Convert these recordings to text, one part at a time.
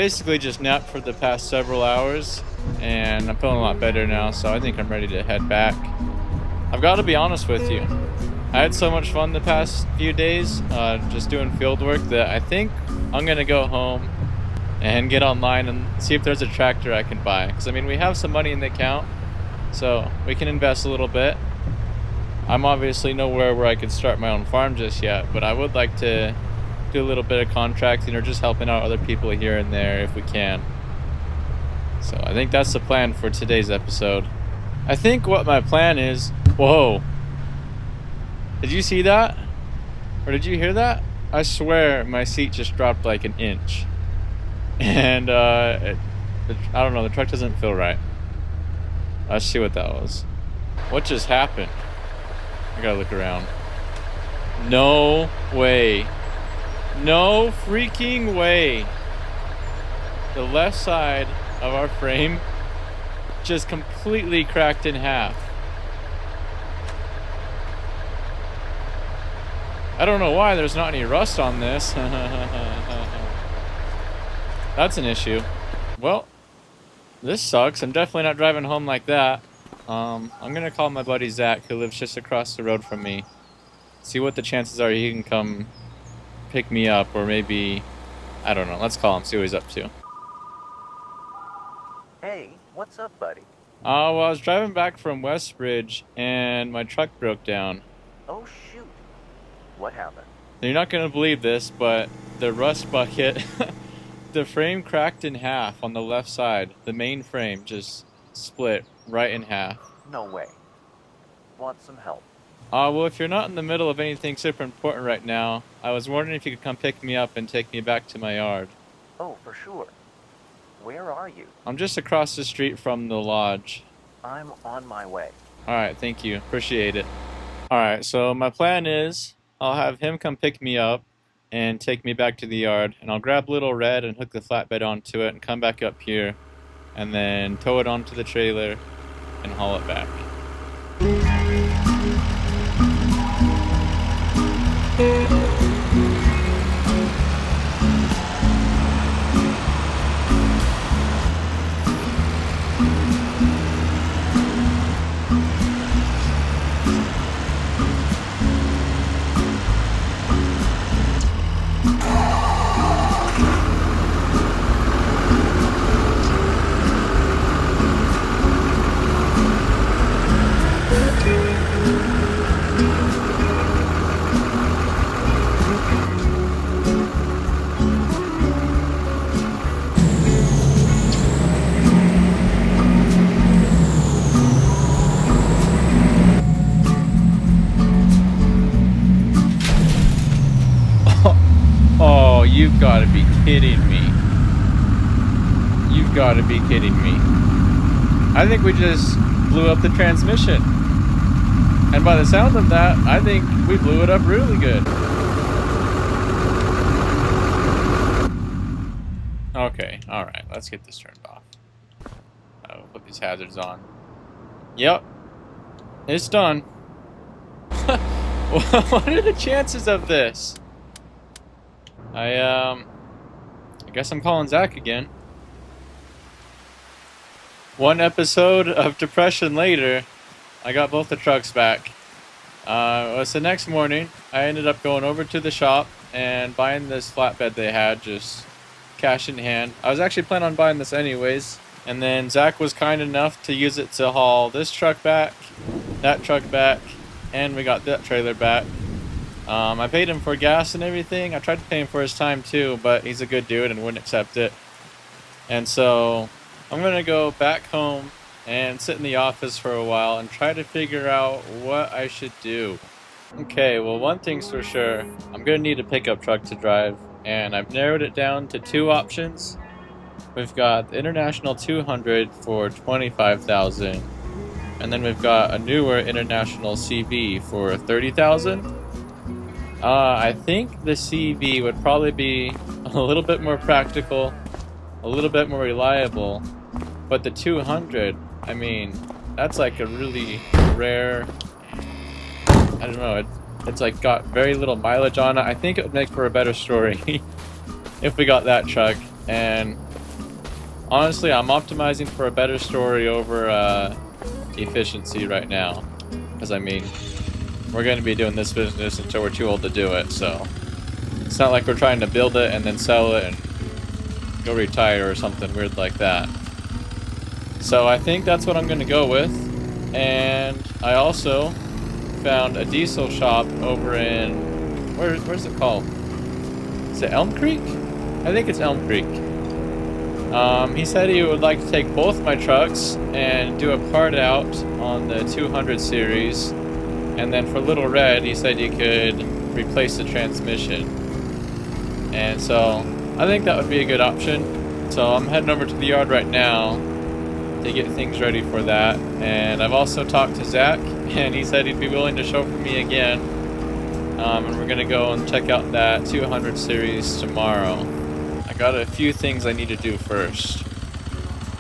basically just napped for the past several hours, and I'm feeling a lot better now, so I think I'm ready to head back. I've got to be honest with you. I had so much fun the past few days just doing field work that I think I'm going to go home and get online and see if there's a tractor I can buy. Because, I mean, we have some money in the account, so we can invest a little bit. I'm obviously nowhere where I can start my own farm just yet, but I would like to do a little bit of contracting or just helping out other people here and there if we can. So I think that's the plan for today's episode. I think what my plan is... Whoa. Did you see that? Or did you hear that? I swear my seat just dropped like an inch. And I don't know, the truck doesn't feel right. Let's see what that was. What just happened? I gotta look around. No way. No freaking way. The left side of our frame just completely cracked in half. I don't know why there's not any rust on this. That's an issue. Well, this sucks. I'm definitely not driving home like that. I'm gonna call my buddy Zach, who lives just across the road from me. See what the chances are he can come pick me up, or maybe, I don't know. Let's call him, see what he's up to. Hey, what's up, buddy? Well, I was driving back from Westbridge, and my truck broke down. Oh, shoot. What happened? You're not gonna believe this, but the rust bucket, the frame cracked in half on the left side. The main frame just split right in half. No way. Want some help? Well, if you're not in the middle of anything super important right now, I was wondering if you could come pick me up and take me back to my yard. Oh, for sure. Where are you? I'm just across the street from the lodge. I'm on my way. Alright, thank you. Appreciate it. Alright, so my plan is I'll have him come pick me up and take me back to the yard, and I'll grab Little Red and hook the flatbed onto it and come back up here and then tow it onto the trailer and haul it back. Oh, you've got to be kidding me. You've got to be kidding me. I think we just blew up the transmission. And by the sound of that, I think we blew it up really good. Okay, alright, let's get this turned off. I'll put these hazards on. Yep. It's done. What are the chances of this? I guess I'm calling Zach again. One episode of depression later, I got both the trucks back. It was the next morning. I ended up going over to the shop and buying this flatbed they had, just cash in hand. I was actually planning on buying this anyways, and then Zach was kind enough to use it to haul this truck back, that truck back, and we got that trailer back. I paid him for gas and everything. I tried to pay him for his time too, but he's a good dude and wouldn't accept it. And so I'm gonna go back home and sit in the office for a while and try to figure out what I should do. Okay, well, one thing's for sure. I'm gonna need a pickup truck to drive, and I've narrowed it down to two options. We've got the International 200 for $25,000, and then we've got a newer International CV for $30,000. I think the CV would probably be a little bit more practical, a little bit more reliable, but the 200, I mean, that's like a really rare, I don't know, it's like got very little mileage on it. I think it would make for a better story if we got that truck, and Honestly, I'm optimizing for a better story over efficiency right now. Because, I mean, we're going to be doing this business until we're too old to do it, so... It's not like we're trying to build it and then sell it and go retire or something weird like that. So I think that's what I'm going to go with. And I also found a diesel shop over in... Where's it called? Is it Elm Creek? I think it's Elm Creek. He said he would like to take both my trucks and do a part out on the 200 series. And then for Little Red, he said you could replace the transmission. And so I think that would be a good option. So I'm heading over to the yard right now to get things ready for that. And I've also talked to Zach, and he said he'd be willing to chauffeur me again. And we're going to go and check out that 200 series tomorrow. I got a few things I need to do first.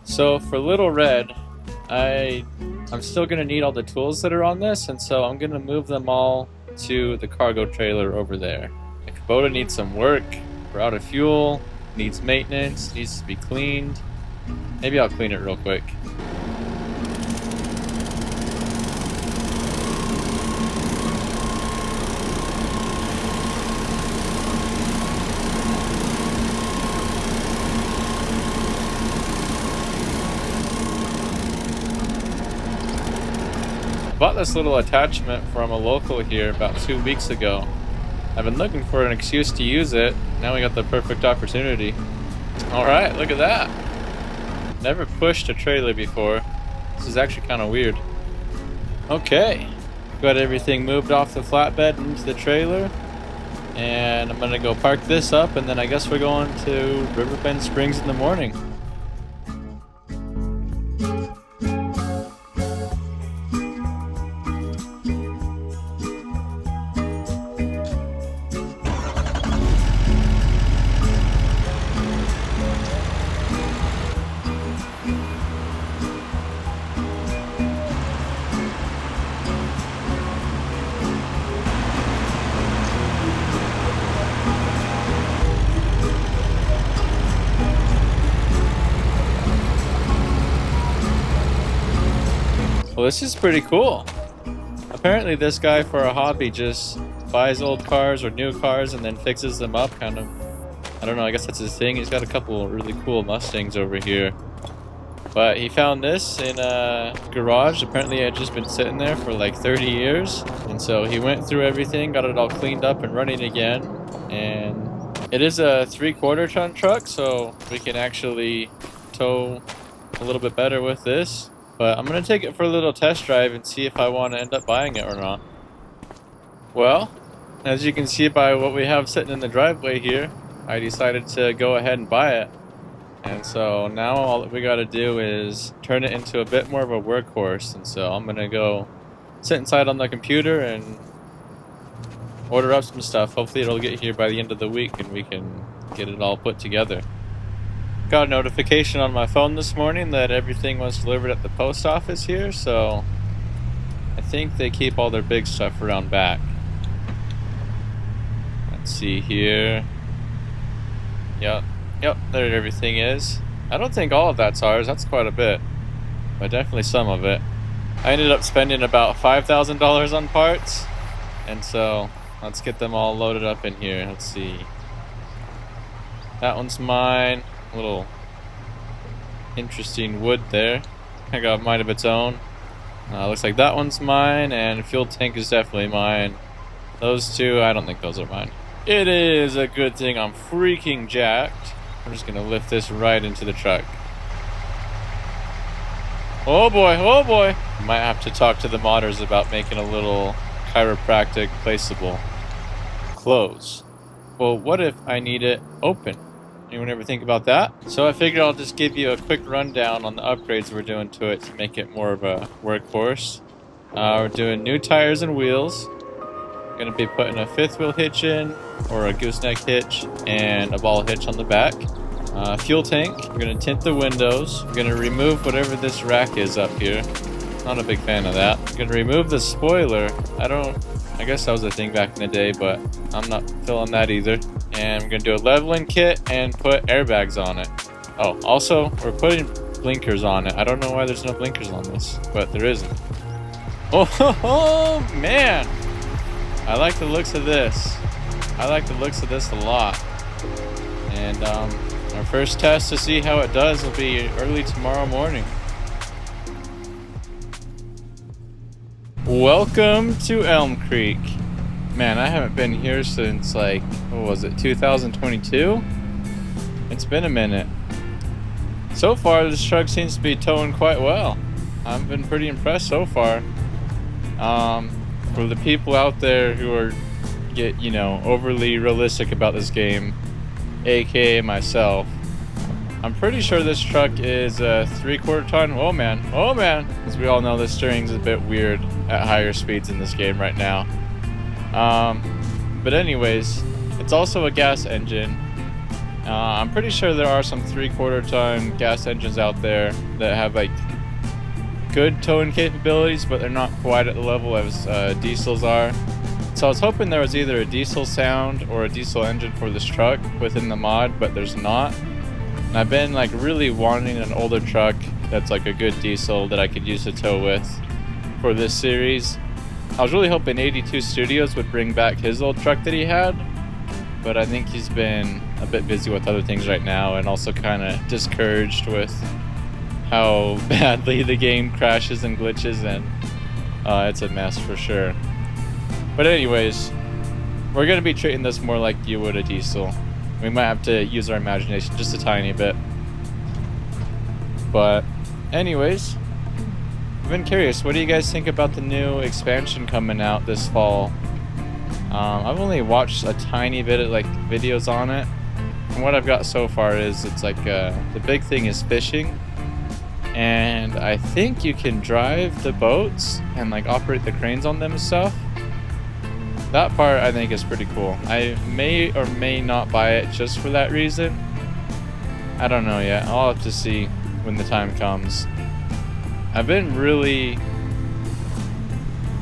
So for Little Red, I'm still going to need all the tools that are on this, and so I'm going to move them all to the cargo trailer over there. The Kubota needs some work. We're out of fuel, needs maintenance, needs to be cleaned. Maybe I'll clean it real quick. I bought this little attachment from a local here about 2 weeks ago. I've been looking for an excuse to use it. Now we got the perfect opportunity. Alright, look at that. Never pushed a trailer before. This is actually kind of weird. Okay. Got everything moved off the flatbed into the trailer. And I'm going to go park this up, and then I guess we're going to Riverbend Springs in the morning. Well, this is pretty cool. Apparently this guy for a hobby just buys old cars or new cars and then fixes them up, kind of. I don't know, I guess that's his thing. He's got a couple really cool Mustangs over here. But he found this in a garage. Apparently it had just been sitting there for like 30 years. And so he went through everything, got it all cleaned up and running again. And it is a 3/4 ton truck, so we can actually tow a little bit better with this. But I'm going to take it for a little test drive and see if I want to end up buying it or not. Well, as you can see by what we have sitting in the driveway here, I decided to go ahead and buy it. And so now all that we got to do is turn it into a bit more of a workhorse. And so I'm going to go sit inside on the computer and order up some stuff. Hopefully it'll get here by the end of the week and we can get it all put together. Got a notification on my phone this morning that everything was delivered at the post office here, so I think they keep all their big stuff around back. Let's see here. Yep, there everything is. I don't think all of that's ours, that's quite a bit, but definitely some of it. I ended up spending about $5,000 on parts, and so let's get them all loaded up in here. Let's see. That one's mine. Little interesting wood there. I got a mind of its own. Looks like that one's mine, and fuel tank is definitely mine. Those two, I don't think those are mine. It is a good thing I'm freaking jacked. I'm just gonna lift this right into the truck. Oh boy, oh boy! Might have to talk to the modders about making a little chiropractic placeable. Close. Well, what if I need it open? Anyone ever think about that? So I figured I'll just give you a quick rundown on the upgrades we're doing to it to make it more of a workhorse. We're doing new tires and wheels. Going to be putting a 5th wheel hitch in, or a gooseneck hitch, and a ball hitch on the back. Fuel tank. We're going to tint the windows. We're going to remove whatever this rack is up here. Not a big fan of that. We're going to remove the spoiler. I guess that was a thing back in the day, but I'm not feeling that either. And we're going to do a leveling kit and put airbags on it. Oh, also, we're putting blinkers on it. I don't know why there's no blinkers on this, but there isn't. Oh, man! I like the looks of this. I like the looks of this a lot. And our first test to see how it does will be early tomorrow morning. Welcome to Elm Creek. Man, I haven't been here since like, what was it, 2022? It's been a minute. So far, this truck seems to be towing quite well. I've been pretty impressed so far. For the people out there who are overly realistic about this game, aka myself, I'm pretty sure this truck is a 3/4 ton. Oh man, as we all know, the steering's a bit weird at higher speeds in this game right now. But anyways, it's also a gas engine. I'm pretty sure there are some 3/4 ton gas engines out there that have like good towing capabilities, but they're not quite at the level as diesels are. So I was hoping there was either a diesel sound or a diesel engine for this truck within the mod, but there's not. And I've been like really wanting an older truck that's like a good diesel that I could use to tow with for this series. I was really hoping 82 Studios would bring back his old truck that he had, but I think he's been a bit busy with other things right now, and also kind of discouraged with how badly the game crashes and glitches, and it's a mess for sure. But anyways, we're going to be treating this more like you would a diesel. We might have to use our imagination just a tiny bit. But anyways, I've been curious, what do you guys think about the new expansion coming out this fall? I've only watched a tiny bit of like videos on it. And what I've got so far is it's like the big thing is fishing. And I think you can drive the boats and like operate the cranes on them and stuff. That part I think is pretty cool. I may or may not buy it just for that reason. I don't know yet. I'll have to see when the time comes. I've been really...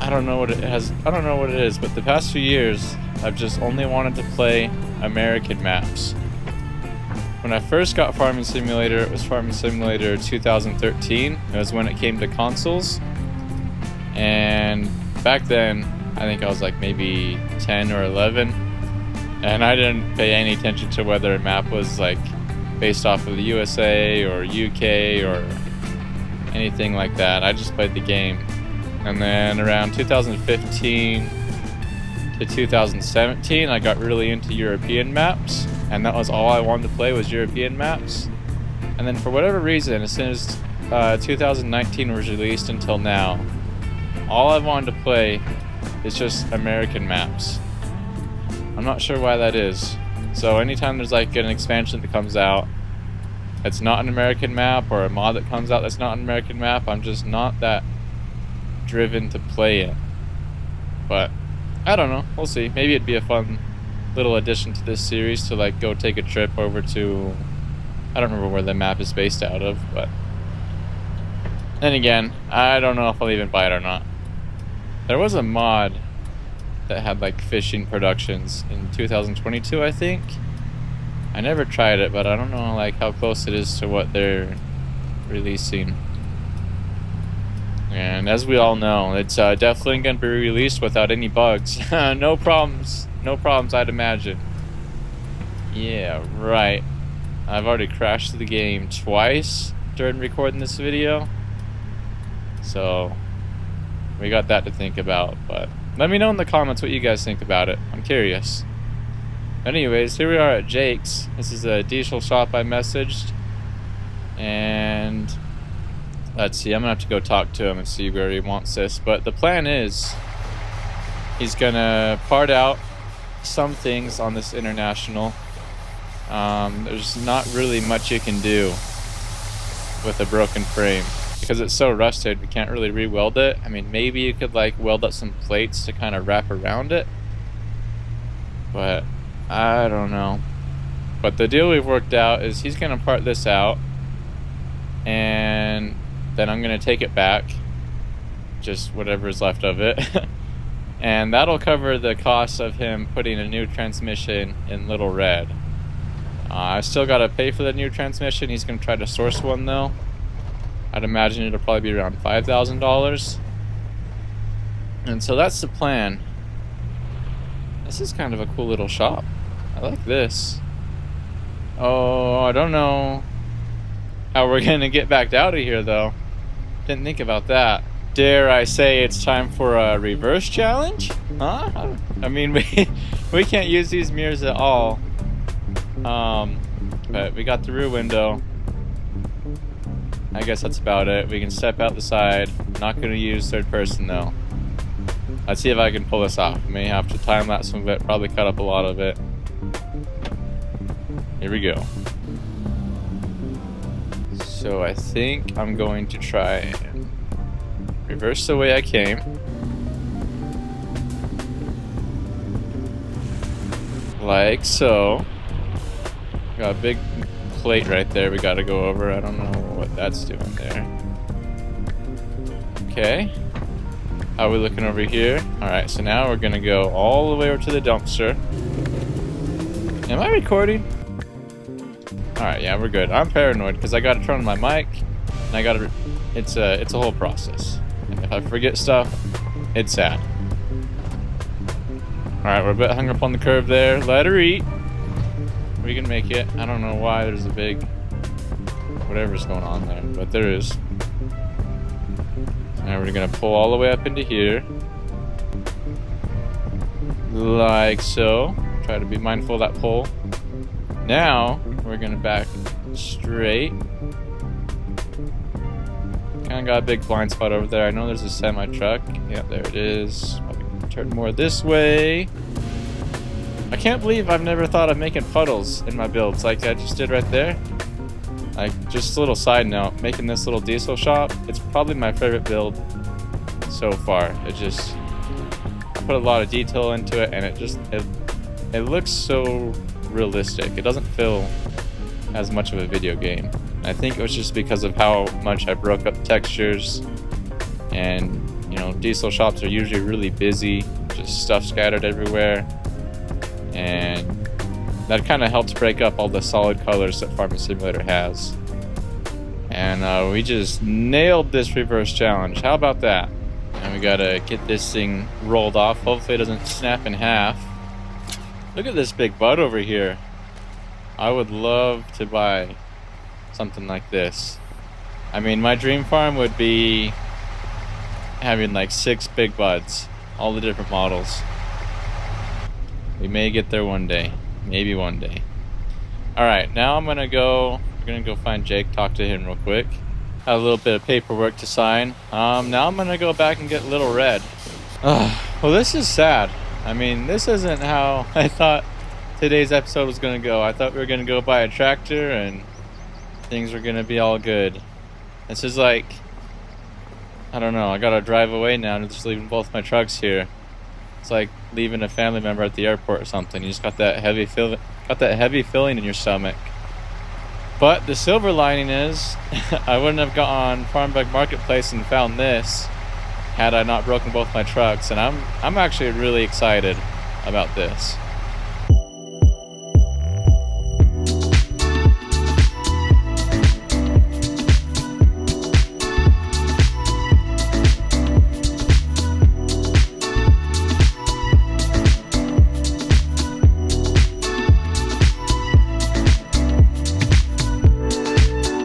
I don't know what it is, but the past few years I've just only wanted to play American maps. When I first got Farming Simulator, it was Farming Simulator 2013. It was when it came to consoles. And back then, I think I was like maybe 10 or 11. And I didn't pay any attention to whether a map was like based off of the USA or UK or anything like that. I just played the game. And then around 2015 to 2017, I got really into European maps. And that was all I wanted to play was European maps. And then for whatever reason, as soon as 2019 was released until now, all I wanted to play is just American maps. I'm not sure why that is. So anytime there's like an expansion that comes out that's not an American map, or a mod that comes out that's not an American map, I'm just not that driven to play it. But I don't know, we'll see. Maybe it'd be a fun little addition to this series to like go take a trip over to, I don't remember where the map is based out of, but then again, I don't know if I'll even buy it or not. There was a mod that had like fishing productions in 2022, I think. I never tried it, but I don't know like how close it is to what they're releasing. And as we all know, it's definitely going to be released without any bugs. No problems, I'd imagine. Yeah, right. I've already crashed the game twice during recording this video. So we got that to think about, but let me know in the comments what you guys think about it. I'm curious. Anyways, here we are at Jake's. This is a diesel shop I messaged, and let's see, I'm gonna have to go talk to him and see where he wants this, but the plan is he's gonna part out some things on this International. There's not really much you can do with a broken frame because it's so rusted. We can't really re-weld it. I mean, maybe you could like weld up some plates to kind of wrap around it, but I don't know. But the deal we've worked out is he's gonna part this out, and then I'm gonna take it back, just whatever is left of it, and that'll cover the cost of him putting a new transmission in Little Red. I still gotta pay for the new transmission. He's gonna try to source one though. I'd imagine it'll probably be around $5,000. And so that's the plan. This is kind of a cool little shop. I like this. Oh, I don't know how we're gonna get back out of here though. Didn't think about that. Dare I say it's time for a reverse challenge? Huh? I mean, we can't use these mirrors at all. But we got the rear window. I guess that's about it. We can step out the side. Not gonna use third person though. Let's see if I can pull this off. May have to time lapse some of it, probably cut up a lot of it. Here we go. So I think I'm going to try and reverse the way I came. Like so. Got a big plate right there we gotta go over. I don't know what that's doing there. Okay. How are we looking over here? Alright, so now we're gonna go all the way over to the dumpster. Am I recording? Alright, yeah, we're good. I'm paranoid because I gotta turn on my mic and I gotta it's a whole process. And if I forget stuff, it's sad. Alright, we're a bit hung up on the curve there. Let her eat. We can make it. I don't know why there's a big whatever's going on there, but there is. Now we're gonna pull all the way up into here. Like so. Try to be mindful of that pull. Now we're gonna back straight. Kinda got a big blind spot over there. I know there's a semi truck. Yep, there it is. Probably turn more this way. I can't believe I've never thought of making puddles in my builds like I just did right there. Like, just a little side note, making this little diesel shop, it's probably my favorite build so far. It just, I put a lot of detail into it and it looks so realistic. It doesn't feel as much of a video game. I think it was just because of how much I broke up textures, and you know, diesel shops are usually really busy, just stuff scattered everywhere. And that kind of helps break up all the solid colors that Farming Simulator has. And we just nailed this reverse challenge. How about that? And we gotta get this thing rolled off. Hopefully it doesn't snap in half. Look at this big bud over here. I would love to buy something like this. I mean, my dream farm would be having like 6 big buds. All the different models. We may get there one day. Maybe one day. Alright, now I'm gonna go find Jake, talk to him real quick. Have a little bit of paperwork to sign. Now I'm gonna go back and get Little Red. Well, this is sad. I mean, this isn't how I thought today's episode was gonna go. I thought we were gonna go buy a tractor and things were gonna be all good. This is like, I don't know, I gotta drive away now and just leaving both my trucks here. It's like leaving a family member at the airport or something. You just got that heavy feeling in your stomach. But the silver lining is, I wouldn't have gone Farmbug Marketplace and found this had I not broken both my trucks. And I'm actually really excited about this.